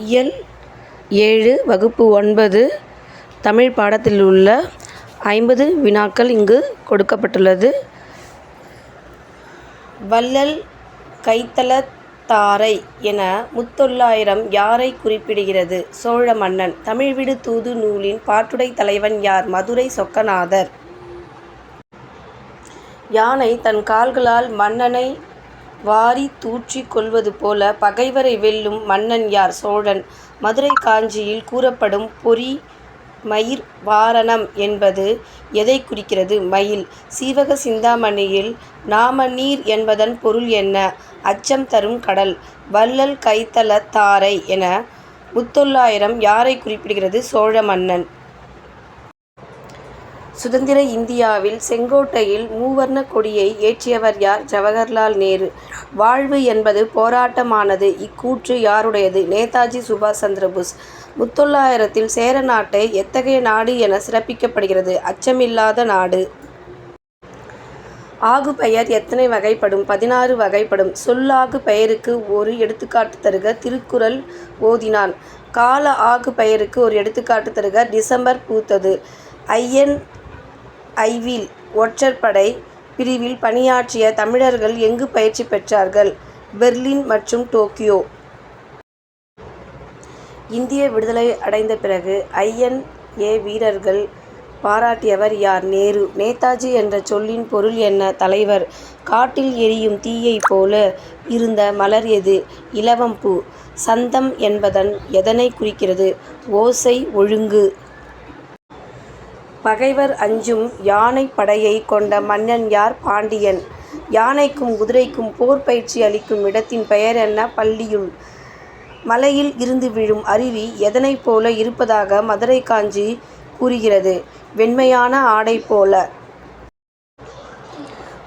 இயல் 7 வகுப்பு 9 தமிழ் பாடத்தில் உள்ள 50 வினாக்கள் இங்கு கொடுக்கப்பட்டுள்ளது. வள்ளல் கைத்தலத்தாரை என முத்தொள்ளாயிரம் யாரை குறிப்பிடுகிறது? சோழ மன்னன். தமிழ்விடு தூது நூலின் பாட்டுடை தலைவன் யார்? மதுரை சொக்கநாதர். யானை தன் கால்களால் மன்னனை வாரித் தூற்றிக் கொள்வது போல பகைவரை வெல்லும் மன்னன் யார்? சோழன். மதுரை காஞ்சியில் கூறப்படும் பொறி மயிர் வாரணம் என்பது எதைக் குறிக்கிறது? மயில். சீவக சிந்தாமணியில் நாமநீர் என்பதன் பொருள் என்ன? அச்சம் தரும் கடல். வள்ளல் கைத்தலத்தாரை என முத்தொள்ளாயிரம் யாரை குறிப்பிடுகிறது? சோழ மன்னன். சுதந்திர இந்தியாவில் செங்கோட்டையில் மூவர்ண கொடியை ஏற்றியவர் யார்? ஜவஹர்லால் நேரு. வாழ்வு என்பது போராட்டமானது இக்கூற்று யாருடையது? நேதாஜி சுபாஷ் சந்திரபோஸ். முத்தொள்ளாயிரத்தில் சேர நாட்டை எத்தகைய நாடு என சிறப்பிக்கப்படுகிறது? அச்சமில்லாத நாடு. ஆகுபெயர் எத்தனை வகைப்படும்? 16 வகைப்படும். சொல்லாகு பெயருக்கு ஒரு எடுத்துக்காட்டு தருக. திருக்குறள் ஓதினான். கால ஆகு பெயருக்கு ஒரு எடுத்துக்காட்டு தருக. டிசம்பர் பூத்தது. ஐவில் ஒற்றற்படை பிரிவில் பணியாற்றிய தமிழர்கள் எங்கு பயிற்சி பெற்றார்கள்? பெர்லின் மற்றும் டோக்கியோ. இந்திய விடுதலை அடைந்த பிறகு INA வீரர்கள் பாராட்டியவர் யார்? நேரு. நேதாஜி என்ற சொல்லின் பொருள் என்ன? தலைவர். காட்டில் எரியும் தீயைப் போல இருந்த மலர் எது? இலவம்பூ. சந்தம் என்பதன் எதனை குறிக்கிறது? ஓசை ஒழுங்கு. பகைவர் அஞ்சும் யானை படையை கொண்ட மன்னன் யார்? பாண்டியன். யானைக்கும் குதிரைக்கும் போர் பயிற்சி அளிக்கும் இடத்தின் பெயர் என்ன? பள்ளியுள். மலையில் இருந்து விழும் அருவி எதனைப் போல இருப்பதாக மதுரை காஞ்சி கூறுகிறது? வெண்மையான ஆடை போல.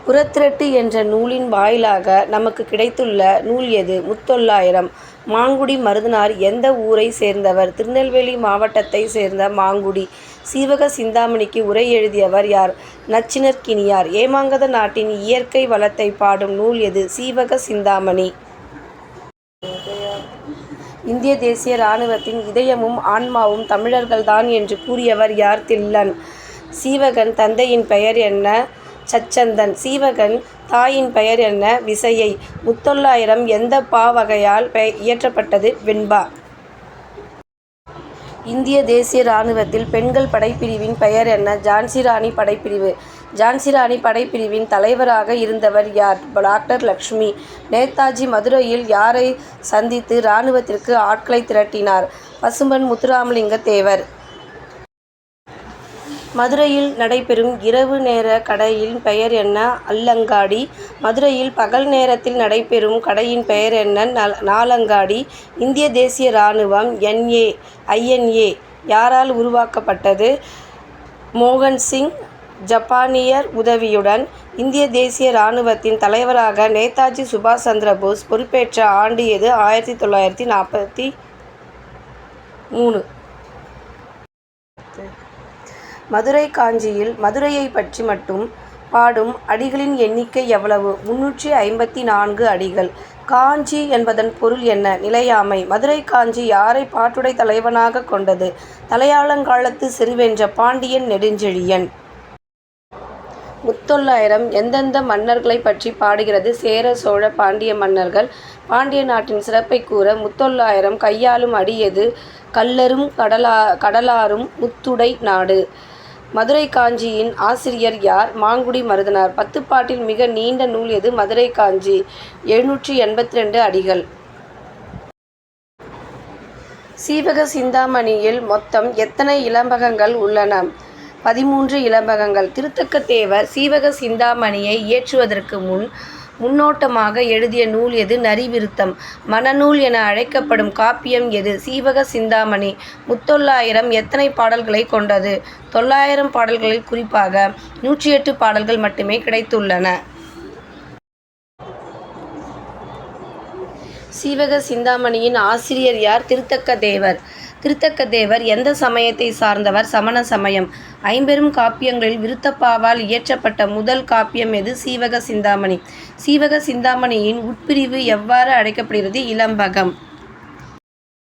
புறத்திரட்டு என்ற நூலின் வாயிலாக நமக்கு கிடைத்துள்ள நூல் எது? முத்தொள்ளாயிரம். மாங்குடி மருதனார் எந்த ஊரை சேர்ந்தவர்? திருநெல்வேலி மாவட்டத்தை சேர்ந்த மாங்குடி. சீவக சிந்தாமணிக்கு உரை எழுதியவர் யார்? நச்சினார்க்கினியார். ஏமாங்கத நாட்டின் இயற்கை வளத்தை பாடும் நூல் எது? சீவக சிந்தாமணி. இந்திய தேசிய இராணுவத்தின் இதயமும் ஆன்மாவும் தமிழர்கள்தான் என்று கூறியவர் யார்? தில்லன். சீவகன் தந்தையின் பெயர் என்ன? சச்சந்தன். சீவகன் தாயின் பெயர் என்ன? விசயை. முத்தொள்ளாயிரம் எந்த பாவகையால் இயற்றப்பட்டது? வெண்பா. இந்திய தேசிய இராணுவத்தில் பெண்கள் படைப்பிரிவின் பெயர் என்ன? ஜான்சி ராணி படைப்பிரிவு. ஜான்சி ராணி படைப்பிரிவின் தலைவராக இருந்தவர் யார்? டாக்டர் லட்சுமி. நேதாஜி மதுரையில் யாரை சந்தித்து இராணுவத்திற்கு ஆட்களை திரட்டினார்? பசும்பொன் முத்துராமலிங்க தேவர். மதுரையில் நடைபெறும் இரவு நேர கடையின் பெயர் என்ன? அல்லங்காடி. மதுரையில் பகல் நேரத்தில் நடைபெறும் கடையின் பெயர் என்ன? நாலங்காடி. இந்திய தேசிய இராணுவம் INA யாரால் உருவாக்கப்பட்டது? மோகன் சிங். ஜப்பானியர் உதவியுடன் இந்திய தேசிய இராணுவத்தின் தலைவராக நேதாஜி சுபாஷ் சந்திரபோஸ் பொறுப்பேற்ற ஆண்டு எது? 1943. மதுரை காஞ்சியில் மதுரையை பற்றி மட்டும் பாடும் அடிகளின் எண்ணிக்கை எவ்வளவு? 354 அடிகள். காஞ்சி என்பதன் பொருள் என்ன? நிலையாமை. மதுரை காஞ்சி யாரை பாட்டுடை தலைவனாக கொண்டது? தலையாலங்காலத்து செருவென்ற பாண்டியன் நெடுஞ்செழியன். முத்தொள்ளாயிரம் எந்தெந்த மன்னர்களை பற்றி பாடுகிறது? சேர சோழ பாண்டிய மன்னர்கள். பாண்டிய நாட்டின் சிறப்பை கூற முத்தொள்ளாயிரம் கையாளும் அடி எது? கல்லரும் கடலாரும் முத்துடை நாடு. மதுரை காஞ்சியின் ஆசிரியர் யார்? மாங்குடி மருதனார். 10 பாட்டில் மிக நீண்ட நூல் எது? மதுரை காஞ்சி. 782 அடிகள். சீவக சிந்தாமணியில் மொத்தம் எத்தனை இலம்பகங்கள் உள்ளன? 13 இலம்பகங்கள். திருத்தக்க தேவர் சீவக சிந்தாமணியை இயற்றுவதற்கு முன்னோட்டமாக எழுதிய நூல் எது? நரிவிருத்தம். மணநூல் என அழைக்கப்படும் காப்பியம் எது? சீவக சிந்தாமணி. முத்தொள்ளாயிரம் எத்தனை பாடல்களை கொண்டது? 900 பாடல்களில் குறிப்பாக 108 பாடல்கள் மட்டுமே கிடைத்துள்ளன. சீவக சிந்தாமணியின் ஆசிரியர் யார்? திருத்தக்க தேவர். திருத்தக்க தேவர் எந்த சமயத்தை சார்ந்தவர்? சமண சமயம். 50 காப்பியங்களில் விருத்தப்பாவால் இயற்றப்பட்ட முதல் காப்பியம் எது? சீவக சிந்தாமணி. சீவக சிந்தாமணியின் உட்பிரிவு எவ்வாறு அழைக்கப்படுகிறது? இலம்பகம்.